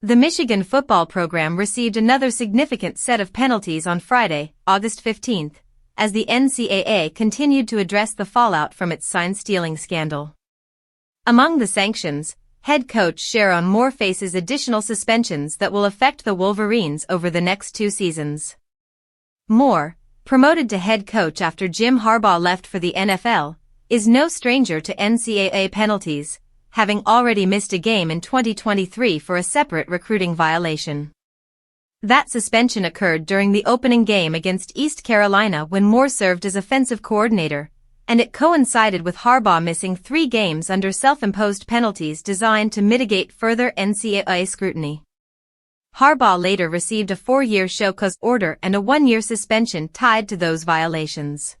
The Michigan football program received another significant set of penalties on Friday, August 15, as the NCAA continued to address the fallout from its sign-stealing scandal. Among the sanctions, head coach Sherrone Moore faces additional suspensions that will affect the Wolverines over the next 2 seasons. Moore, promoted to head coach after Jim Harbaugh left for the NFL, is no stranger to NCAA penalties, having already missed a game in 2023 for a separate recruiting violation. That suspension occurred during the opening game against East Carolina when Moore served as offensive coordinator, and it coincided with Harbaugh missing 3 games under self-imposed penalties designed to mitigate further NCAA scrutiny. Harbaugh later received a 4-year show cause order and a 1-year suspension tied to those violations.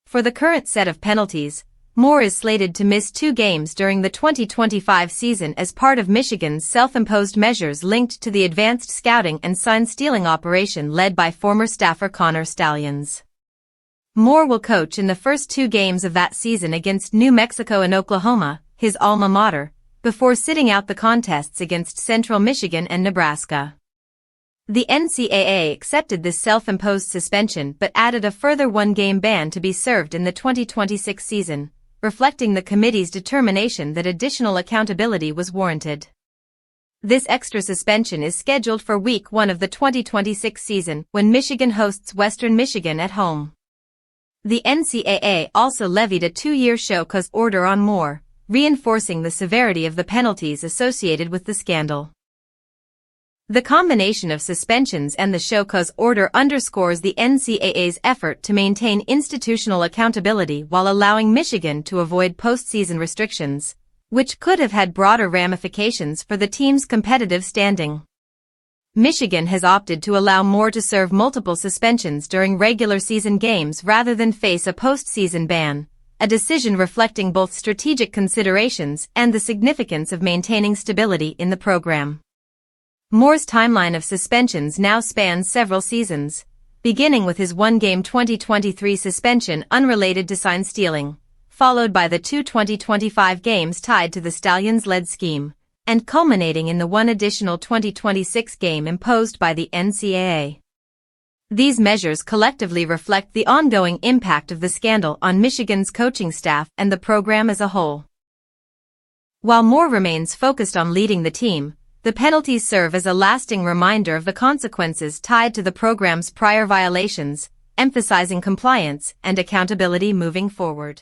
For the current set of penalties, Moore is slated to miss 2 games during the 2025 season as part of Michigan's self-imposed measures linked to the advanced scouting and sign-stealing operation led by former staffer Connor Stalions. Moore will coach in the first 2 games of that season against New Mexico and Oklahoma, his alma mater, before sitting out the contests against Central Michigan and Nebraska. The NCAA accepted this self-imposed suspension but added a further 1-game ban to be served in the 2026 season, reflecting the committee's determination that additional accountability was warranted. This extra suspension is scheduled for Week 1 of the 2026 season when Michigan hosts Western Michigan at home. The NCAA also levied a 2-year show cause order on Moore, reinforcing the severity of the penalties associated with the scandal. The combination of suspensions and the show cause order underscores the NCAA's effort to maintain institutional accountability while allowing Michigan to avoid postseason restrictions, which could have had broader ramifications for the team's competitive standing. Michigan has opted to allow Moore to serve multiple suspensions during regular season games rather than face a postseason ban, a decision reflecting both strategic considerations and the significance of maintaining stability in the program. Moore's timeline of suspensions now spans several seasons, beginning with his 1-game 2023 suspension unrelated to sign-stealing, followed by the 2 2025 games tied to the Stalions-led scheme, and culminating in the 1 additional 2026 game imposed by the NCAA. These measures collectively reflect the ongoing impact of the scandal on Michigan's coaching staff and the program as a whole. While Moore remains focused on leading the team, the penalties serve as a lasting reminder of the consequences tied to the program's prior violations, emphasizing compliance and accountability moving forward.